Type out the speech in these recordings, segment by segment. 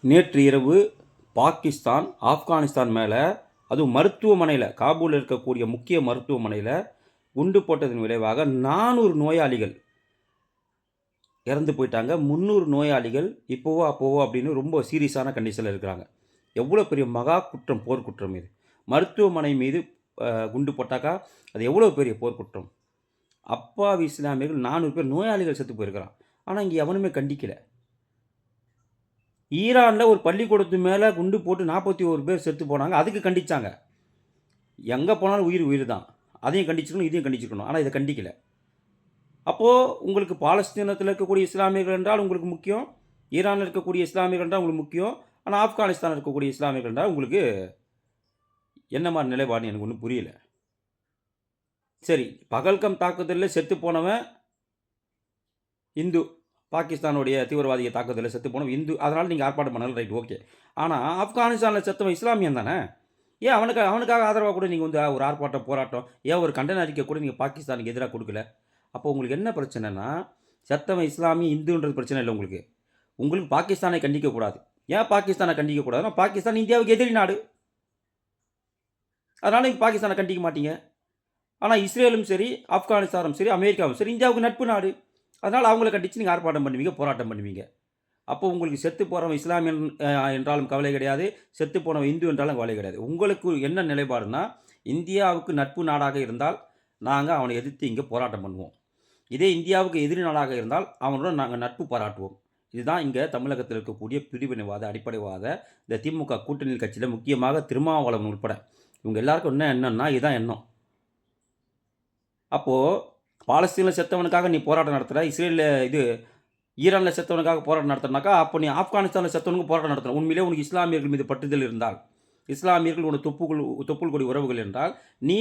நேற்று இரவு பாகிஸ்தான் ஆப்கானிஸ்தான் மேலே, அதுவும் மருத்துவமனையில், காபூலில் இருக்கக்கூடிய முக்கிய மருத்துவமனையில் குண்டு போட்டதன் விளைவாக 400 நோயாளிகள் இறந்து போயிட்டாங்க. 300 நோயாளிகள் இப்போவோ அப்போவோ அப்படின்னு ரொம்ப சீரியஸான கண்டிஷனில் இருக்கிறாங்க. எவ்வளோ பெரிய மகா குற்றம், போர்க்குற்றம் இது. மருத்துவமனை மீது குண்டு போட்டாக்கா அது எவ்வளோ பெரிய போர்க்குற்றம். அப்பாவி இஸ்லாமியர்கள் 400 பேர் நோயாளிகள் செத்து போயிருக்கிறான். ஆனால் இங்கே எவனுமே கண்டிக்கலை. ஈரானில் ஒரு பள்ளிக்கூடத்து மேலே குண்டு போட்டு 41 பேர் செத்து போனாங்க. அதுக்கு கண்டித்தாங்க. எங்கே போனாலும் உயிர் உயிர் தான். அதையும் கண்டிச்சுக்கணும், இதையும் கண்டிச்சுக்கணும். ஆனால் இதை கண்டிக்கலை. அப்போது உங்களுக்கு பாலஸ்தீனத்தில் இருக்கக்கூடிய இஸ்லாமியர்கள் என்றால் உங்களுக்கு முக்கியம், ஈரானில் இருக்கக்கூடிய இஸ்லாமியர்கள் என்றால் உங்களுக்கு முக்கியம். ஆனால் ஆப்கானிஸ்தானில் இருக்கக்கூடிய இஸ்லாமியர்கள் என்றால் உங்களுக்கு என்ன மாதிரி நிலைப்பாடுன்னு எனக்கு ஒன்றும் புரியல. சரி, பகல்கம் தாக்குதலில் செத்து போனவன் இந்து, பாகிஸ்தானுடைய தீவிரவாதிய தாக்குதலில் செத்து போனவன் இந்து, அதனால் நீங்கள் ஆர்ப்பாட்டம் பண்ணல, ரைட், ஓகே. ஆனால் ஆப்கானிஸ்தானில் செத்தவன் இஸ்லாமியன் தானே. ஏன் அவனுக்காக ஆதரவாக கூட நீங்கள் ஒரு ஆர்ப்பாட்டம், போராட்டம், ஏன் ஒரு கண்டன அறிக்கை கூட நீங்கள் பாகிஸ்தானுக்கு எதிராக கொடுக்கல? அப்போ உங்களுக்கு என்ன பிரச்சனைனா, செத்தவன் இஸ்லாமி இந்துன்றது பிரச்சனை இல்லை உங்களுக்கு. உங்களுக்கு பாகிஸ்தானை கண்டிக்கக்கூடாது. ஏன் பாகிஸ்தானை கண்டிக்கக்கூடாதுன்னா, பாகிஸ்தான் இந்தியாவுக்கு எதிரி நாடு. அதனால் நீங்கள் பாகிஸ்தானை கண்டிக்க மாட்டீங்க. ஆனால் இஸ்ரேலும் சரி, ஆப்கானிஸ்தானும் சரி, அமெரிக்காவும் சரி, இந்தியாவுக்கு நட்பு நாடு. அதனால் அவங்கள கண்டித்து நீங்கள் ஆர்ப்பாட்டம் பண்ணுவீங்க, போராட்டம் பண்ணுவீங்க. அப்போ உங்களுக்கு செத்து போகிறவன் இஸ்லாமியன் என்றாலும் கவலை கிடையாது, செத்து போனவன் இந்து என்றாலும் கவலை கிடையாது. உங்களுக்கு என்ன நிலைப்பாடுனா, இந்தியாவுக்கு நட்பு நாடாக இருந்தால் நாங்கள் அவனை எதிர்த்து இங்கே போராட்டம் பண்ணுவோம். இதே இந்தியாவுக்கு எதிரி நாடாக இருந்தால் அவனுடன் நாங்கள் நட்பு பாராட்டுவோம். இதுதான் இங்கே தமிழகத்தில் இருக்கக்கூடிய பிரிவினைவாத, அடிப்படைவாத இந்த திமுக கூட்டணி கட்சியில், முக்கியமாக திருமாவளவன் உட்பட இவங்க எல்லாருக்கும் என்ன எண்ணம்னா இதுதான் எண்ணம். அப்போது பாலஸ்தீனில் செத்தவனுக்காக நீ போராட்டம் நடத்துகிற, இஸ்ரேலில் ஈரானில் செத்தவனுக்காக போராட்டம் நடத்துனாக்கா, அப்போ நீ ஆப்கானிஸ்தானில் செத்தவனுக்கு போராட்டம் நடத்தணும். உண்மையிலே உனக்கு இஸ்லாமியர்கள் மீது பட்டுதல் இருந்தால், இஸ்லாமியர்கள் உனக்கு தொப்புள் கொடி உறவுகள் என்றால், நீ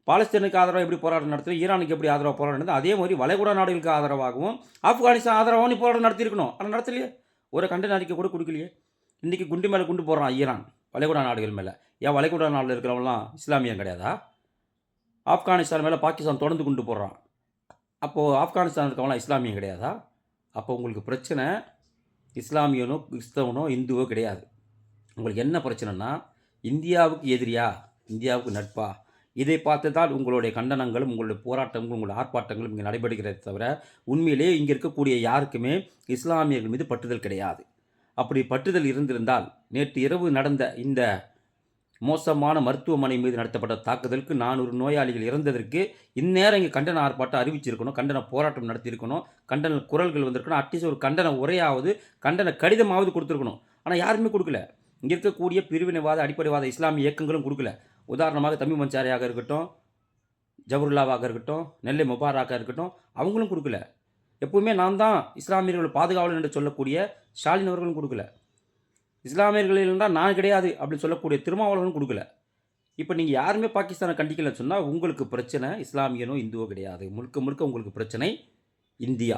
பாலஸ்தீனுக்கு ஆதரவாக எப்படி போராட்டம் நடத்துகிற, ஈரானுக்கு எப்படி ஆதரவாக போராட்டம் நடத்தும், அதே மாதிரி வளைகுடா நாடுகளுக்கு ஆதரவாகவும் ஆப்கானிஸ்தான் ஆதரவாகவும் நீ போராட்டம் நடத்தியிருக்கணும். ஆனால் நடத்தலையே. ஒரு கண்டன அறிக்கை கூட கொடுக்கலையே. இன்றைக்கி குண்டு மேலே குண்டு போடுறான் ஈரான் வளைகுடா நாடுகள் மேலே. ஏன் வளைகுடா நாட்டில் இருக்கிறவங்களாம் இஸ்லாமியம் கிடையாதா? ஆப்கானிஸ்தான் மேலே பாகிஸ்தான் தொடர்ந்து குண்டு போடுறான். அப்போது ஆப்கானிஸ்தான் இருக்கவங்களாம் இஸ்லாமியம் கிடையாதா? அப்போ உங்களுக்கு பிரச்சனை இஸ்லாமியனோ, கிறிஸ்தவனோ, இந்துவோ கிடையாது. உங்களுக்கு என்ன பிரச்சனைனா, இந்தியாவுக்கு எதிரியா, இந்தியாவுக்கு நட்பா? இதை பார்த்து தான் உங்களுடைய கண்டனங்களும், உங்களுடைய போராட்டங்களும், உங்களுடைய ஆர்ப்பாட்டங்களும் இங்கே நடைபெறுகிறதே தவிர, உண்மையிலே இங்கே இருக்கக்கூடிய யாருக்குமே இஸ்லாமியர்கள் மீது பற்றுதல் கிடையாது. அப்படி பற்றுதல் இருந்திருந்தால், நேற்று இரவு நடந்த இந்த மோசமான மருத்துவமனை மீது நடத்தப்பட்ட தாக்குதலுக்கு 400 நோயாளிகள் இறந்ததற்கு இந்நேரம் இங்கே கண்டன ஆர்ப்பாட்டம் அறிவிச்சிருக்கணும், கண்டன போராட்டம் நடத்தியிருக்கணும், கண்டன குரல்கள் வந்திருக்கணும், அட்லீஸ்ட் ஒரு கண்டன உரையாவது, கண்டன கடிதமாவது கொடுத்துருக்கணும். ஆனால் யாருமே கொடுக்கல. இங்கே இருக்கக்கூடிய பிரிவினைவாத, அடிப்படைவாத இஸ்லாமிய இயக்கங்களும் கொடுக்கல. உதாரணமாக தமிழ் மஞ்சாரியாக இருக்கட்டும், ஜவஹர்லாவாக இருக்கட்டும், நெல்லை முபாரக்காக இருக்கட்டும், அவங்களும் கொடுக்கல. எப்பவுமே நான் தான் இஸ்லாமியர்கள் பாதுகாவலன் என்று சொல்லக்கூடிய ஸ்டாலின் அவர்களும் கொடுக்கல. இஸ்லாமியர்கள் இருந்தால் நான் கிடையாது அப்படின்னு சொல்லக்கூடிய திருமாவளவனும் கொடுக்கல. இப்போ நீங்கள் யாருமே பாகிஸ்தானை கண்டிக்கலன்னு சொன்னால் உங்களுக்கு பிரச்சனை இஸ்லாமியனோ இந்துவோ கிடையாது. முழுக்க முழுக்க உங்களுக்கு பிரச்சனை இந்தியா.